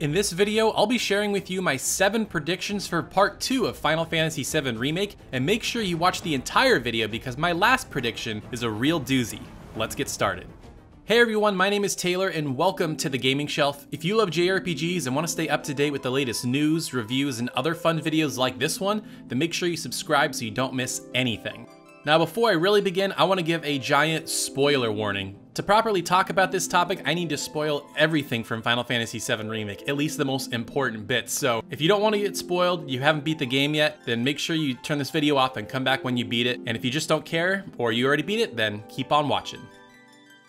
In this video, I'll be sharing with you my 7 predictions for Part 2 of Final Fantasy VII Remake, and make sure you watch the entire video because my last prediction is a real doozy. Let's get started. Hey everyone, my name is Taylor and welcome to the Gaming Shelf. If you love JRPGs and want to stay up to date with the latest news, reviews, and other fun videos like this one, then make sure you subscribe so you don't miss anything. Now before I really begin, I want to give a giant spoiler warning. To properly talk about this topic, I need to spoil everything from Final Fantasy VII Remake, at least the most important bits. So if you don't want to get spoiled, you haven't beat the game yet, then make sure you turn this video off and come back when you beat it. And if you just don't care, or you already beat it, then keep on watching.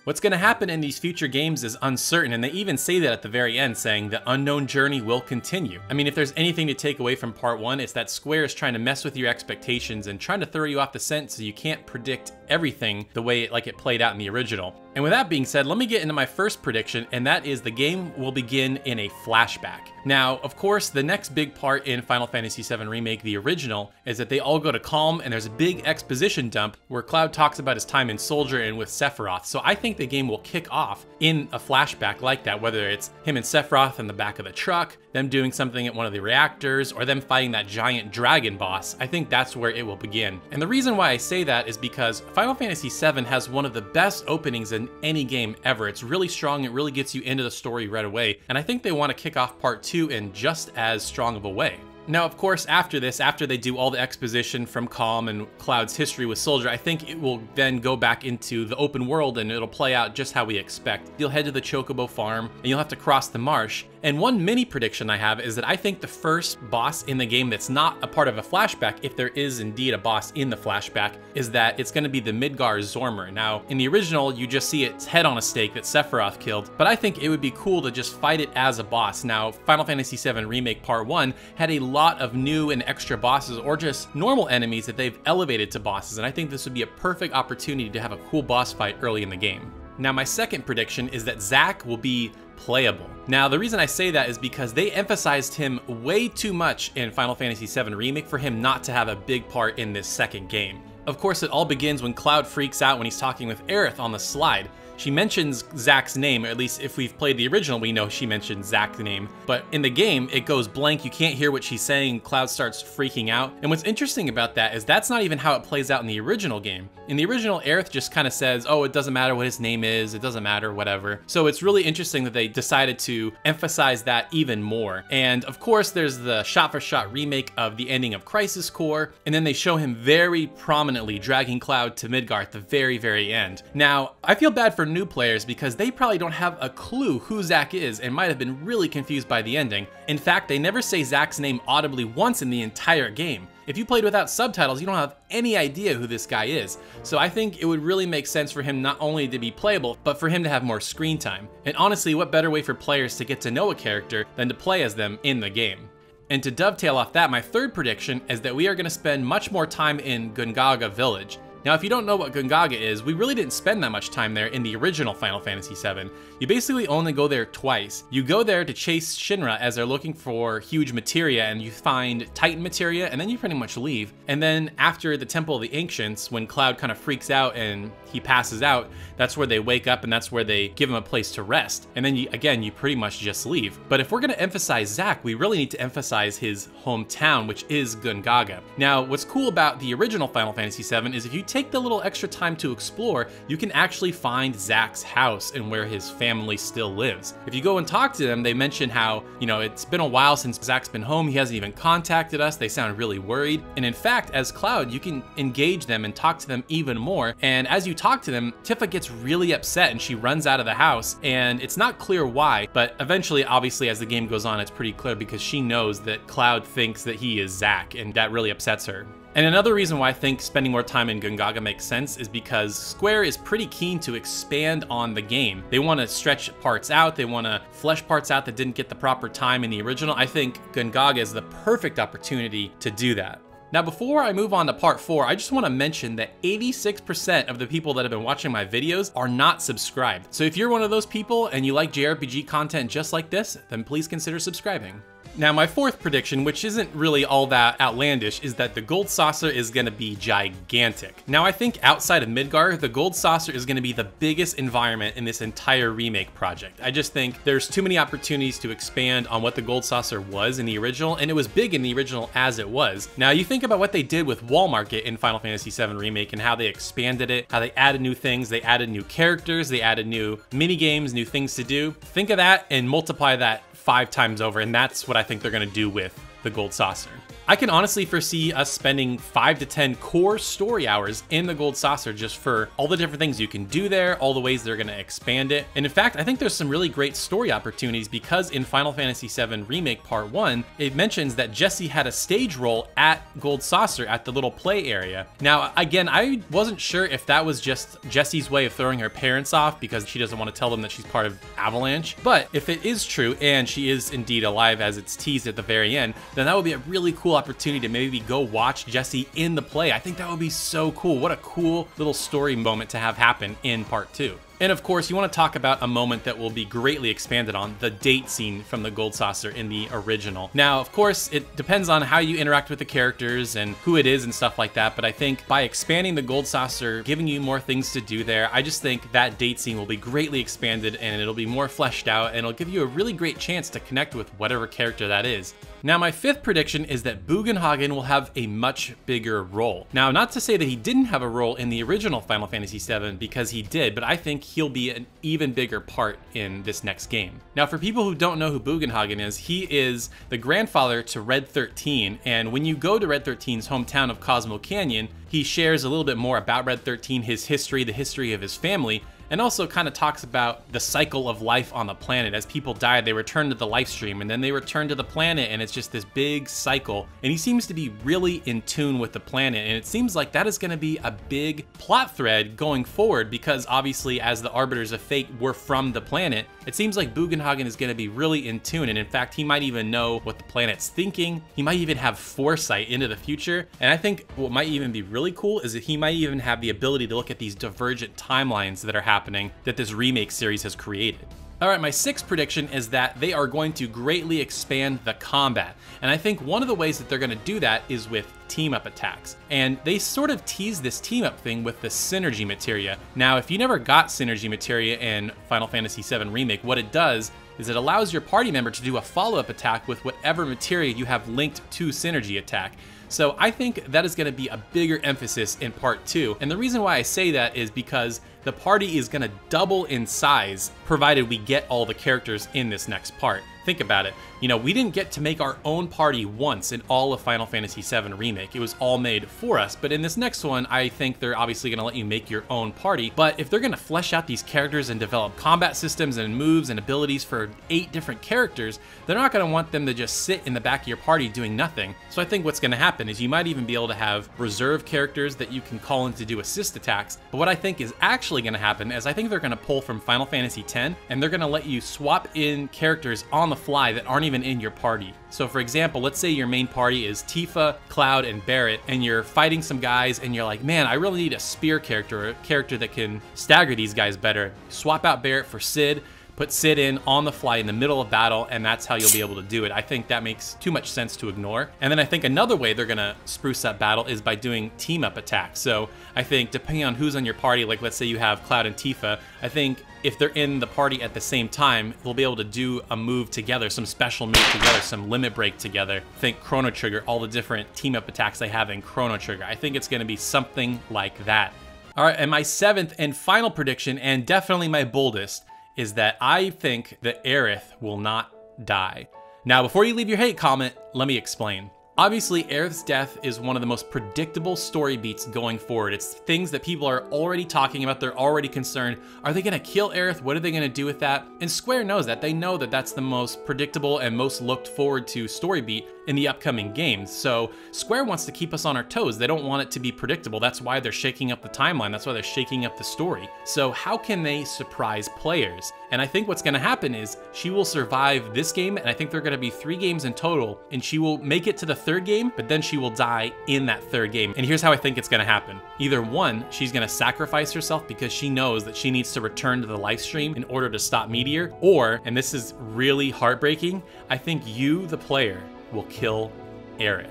What's going to happen in these future games is uncertain, and they even say that at the very end, saying the unknown journey will continue. I mean, if there's anything to take away from Part 1, it's that Square is trying to mess with your expectations and trying to throw you off the scent so you can't predict everything the way it played out in the original. And with that being said, let me get into my first prediction, and that is the game will begin in a flashback. Now, of course, the next big part in Final Fantasy VII Remake, the original, is that they all go to Calm, and there's a big exposition dump where Cloud talks about his time in Soldier and with Sephiroth. So I think the game will kick off in a flashback like that, whether it's him and Sephiroth in the back of the truck, them doing something at one of the reactors, or them fighting that giant dragon boss. I think that's where it will begin. And the reason why I say that is because Final Fantasy VII has one of the best openings in any game ever. It's really strong, it really gets you into the story right away, and I think they want to kick off Part 2 in just as strong of a way. Now, of course, after this, after they do all the exposition from Calm and Cloud's history with Soldier, I think it will then go back into the open world and it'll play out just how we expect. You'll head to the Chocobo farm and you'll have to cross the marsh. And one mini prediction I have is that I think the first boss in the game that's not a part of a flashback, if there is indeed a boss in the flashback, is that it's going to be the Midgar Zormer. Now, in the original, you just see its head on a stake that Sephiroth killed, but I think it would be cool to just fight it as a boss. Now, Final Fantasy VII Remake Part 1 had a lot of new and extra bosses or just normal enemies that they've elevated to bosses, and I think this would be a perfect opportunity to have a cool boss fight early in the game. Now, my second prediction is that Zack will be playable. Now, the reason I say that is because they emphasized him way too much in Final Fantasy VII Remake for him not to have a big part in this second game. Of course, it all begins when Cloud freaks out when he's talking with AERITH on the slide. She mentions Zack's name, or at least if we've played the original, we know she mentioned Zack's name. But in the game, it goes blank, you can't hear what she's saying, Cloud starts freaking out. And what's interesting about that is that's not even how it plays out in the original game. In the original, AERITH just kind of says, oh, it doesn't matter what his name is, it doesn't matter, whatever. So it's really interesting that they decided to emphasize that even more. And of course, there's the shot-for-shot remake of the ending of Crisis Core, and then they show him very prominently dragging Cloud to Midgar at the very, very end. Now, I feel bad for new players because they probably don't have a clue who Zack is and might have been really confused by the ending. In fact, they never say Zack's name audibly once in the entire game. If you played without subtitles, you don't have any idea who this guy is. So I think it would really make sense for him not only to be playable, but for him to have more screen time. And honestly, what better way for players to get to know a character than to play as them in the game? And to dovetail off that, my third prediction is that we are going to spend much more time in GONGAGA Village. Now, if you don't know what GONGAGA is, we really didn't spend that much time there in the original Final Fantasy VII. You basically only go there twice. You go there to chase Shinra as they're looking for huge materia, and you find Titan materia, and then you pretty much leave. And then after the Temple of the Ancients, when Cloud kind of freaks out and he passes out, that's where they wake up and that's where they give him a place to rest. And then you pretty much just leave. But if we're gonna emphasize Zack, we really need to emphasize his hometown, which is GONGAGA. Now, what's cool about the original Final Fantasy VII is if you take the little extra time to explore, you can actually find Zack's house and where his family still lives. If you go and talk to them, they mention how, it's been a while since Zack's been home, he hasn't even contacted us, they sound really worried. And in fact, as Cloud, you can engage them and talk to them even more. And as you talk to them, Tifa gets really upset and she runs out of the house, and it's not clear why, but eventually, obviously, as the game goes on, it's pretty clear because she knows that Cloud thinks that he is Zack, and that really upsets her. And another reason why I think spending more time in GONGAGA makes sense is because Square is pretty keen to expand on the game. They want to stretch parts out, they want to flesh parts out that didn't get the proper time in the original. I think GONGAGA is the perfect opportunity to do that. Now, before I move on to part 4, I just want to mention that 86% of the people that have been watching my videos are not subscribed. So if you're one of those people and you like JRPG content just like this, then please consider subscribing. Now, my fourth prediction, which isn't really all that outlandish, is that the Gold Saucer is going to be gigantic. Now, I think outside of Midgar, the Gold Saucer is going to be the biggest environment in this entire remake project. I just think there's too many opportunities to expand on what the Gold Saucer was in the original, and it was big in the original as it was. Now, you think about what they did with Wall Market in Final Fantasy VII Remake and how they expanded it, how they added new things, they added new characters, they added new mini games, new things to do. Think of that and multiply that 5 times over, and that's what I think they're gonna do with the Gold Saucer. I can honestly foresee us spending 5 to 10 core story hours in the Gold Saucer just for all the different things you can do there, all the ways they're gonna expand it. And in fact, I think there's some really great story opportunities because in Final Fantasy VII Remake Part 1, it mentions that Jessie had a stage role at Gold Saucer at the little play area. Now, again, I wasn't sure if that was just Jessie's way of throwing her parents off because she doesn't want to tell them that she's part of Avalanche. But if it is true and she is indeed alive as it's teased at the very end, then that would be a really cool opportunity to maybe go watch Jessie in the play. I think that would be so cool. What a cool little story moment to have happen in Part 2. And of course, you want to talk about a moment that will be greatly expanded on, the date scene from the Gold Saucer in the original. Now, of course, it depends on how you interact with the characters and who it is and stuff like that, but I think by expanding the Gold Saucer, giving you more things to do there, I just think that date scene will be greatly expanded and it'll be more fleshed out and it'll give you a really great chance to connect with whatever character that is. Now, my fifth prediction is that BUGENHAGEN will have a much bigger role. Now, not to say that he didn't have a role in the original Final Fantasy VII, because he did, but I think he'll be an even bigger part in this next game. Now, for people who don't know who BUGENHAGEN is, he is the grandfather to Red 13, and when you go to Red 13's hometown of Cosmo Canyon, he shares a little bit more about Red 13, his history, the history of his family, and also kind of talks about the cycle of life on the planet. As people die, they return to the life stream, and then they return to the planet, and it's just this big cycle. And he seems to be really in tune with the planet, and it seems like that is going to be a big plot thread going forward, because obviously as the Arbiters of Fate were from the planet, it seems like BUGENHAGEN is going to be really in tune, and in fact, he might even know what the planet's thinking. He might even have foresight into the future, and I think what might even be really cool is that he might even have the ability to look at these divergent timelines that are happening that this remake series has created. Alright, my sixth prediction is that they are going to greatly expand the combat. And I think one of the ways that they're going to do that is with team-up attacks. And they sort of tease this team-up thing with the synergy materia. Now, if you never got synergy materia in Final Fantasy VII Remake, what it does is it allows your party member to do a follow-up attack with whatever materia you have linked to synergy attack. So I think that is going to be a bigger emphasis in Part 2. And the reason why I say that is because the party is going to double in size, provided we get all the characters in this next part. Think about it. You know, we didn't get to make our own party once in all of Final Fantasy VII Remake. It was all made for us. But in this next one, I think they're obviously going to let you make your own party. But if they're going to flesh out these characters and develop combat systems and moves and abilities for 8 different characters, they're not going to want them to just sit in the back of your party doing nothing. So I think what's going to happen is you might even be able to have reserve characters that you can call in to do assist attacks. But what I think is actually going to happen is I think they're going to pull from Final Fantasy X, and they're going to let you swap in characters on the fly that aren't even in your party. So for example, let's say your main party is Tifa, Cloud, and Barret, and you're fighting some guys and you're like, man, I really need a spear character, or a character that can stagger these guys better. Swap out Barret for Cid, put Cid in on the fly in the middle of battle, and that's how you'll be able to do it. I think that makes too much sense to ignore. And then I think another way they're gonna spruce up battle is by doing team-up attacks. So I think depending on who's on your party, like let's say you have Cloud and Tifa, I think if they're in the party at the same time, they'll be able to do a move together, some special move together, some limit break together. Think Chrono Trigger, all the different team-up attacks they have in Chrono Trigger. I think it's gonna be something like that. All right, and my seventh and final prediction, and definitely my boldest, is that I think that AERITH will not die. Now, before you leave your hate comment, let me explain. Obviously, AERITH's death is one of the most predictable story beats going forward. It's things that people are already talking about. They're already concerned. Are they going to kill AERITH? What are they going to do with that? And Square knows that. They know that that's the most predictable and most looked forward to story beat in the upcoming games. So Square wants to keep us on our toes. They don't want it to be predictable. That's why they're shaking up the timeline. That's why they're shaking up the story. So how can they surprise players? And I think what's going to happen is she will survive this game, and I think there are going to be 3 games in total, and she will make it to the third game, but then she will die in that third game. And here's how I think it's gonna happen. Either one, she's gonna sacrifice herself because she knows that she needs to return to the life stream in order to stop Meteor, or, and this is really heartbreaking, I think you, the player, will kill AERITH.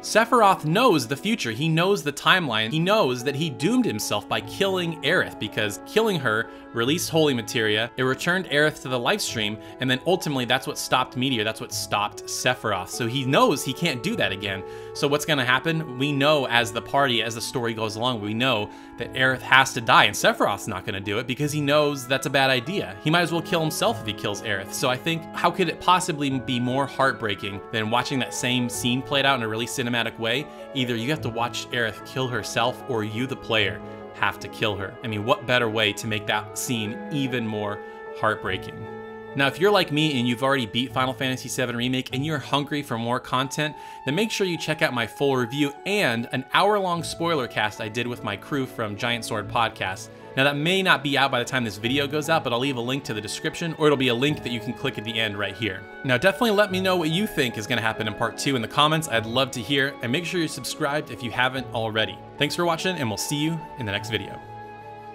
Sephiroth knows the future, he knows the timeline, he knows that he doomed himself by killing AERITH, because killing her released holy materia, it returned AERITH to the life stream, and then ultimately that's what stopped Meteor, that's what stopped Sephiroth. So he knows he can't do that again. So what's gonna happen? We know as the party, as the story goes along, we know that AERITH has to die, and Sephiroth's not gonna do it because he knows that's a bad idea. He might as well kill himself if he kills AERITH. So I think, how could it possibly be more heartbreaking than watching that same scene played out in a really cinematic way? Either you have to watch AERITH kill herself, or you, the player, have to kill her. I mean, what better way to make that scene even more heartbreaking? Now, if you're like me and you've already beat Final Fantasy VII Remake and you're hungry for more content, then make sure you check out my full review and an hour-long spoiler cast I did with my crew from Giant Sword Podcast. Now, that may not be out by the time this video goes out, but I'll leave a link to the description, or it'll be a link that you can click at the end right here. Now, definitely let me know what you think is gonna happen in part 2 in the comments. I'd love to hear, and make sure you're subscribed if you haven't already. Thanks for watching, and we'll see you in the next video.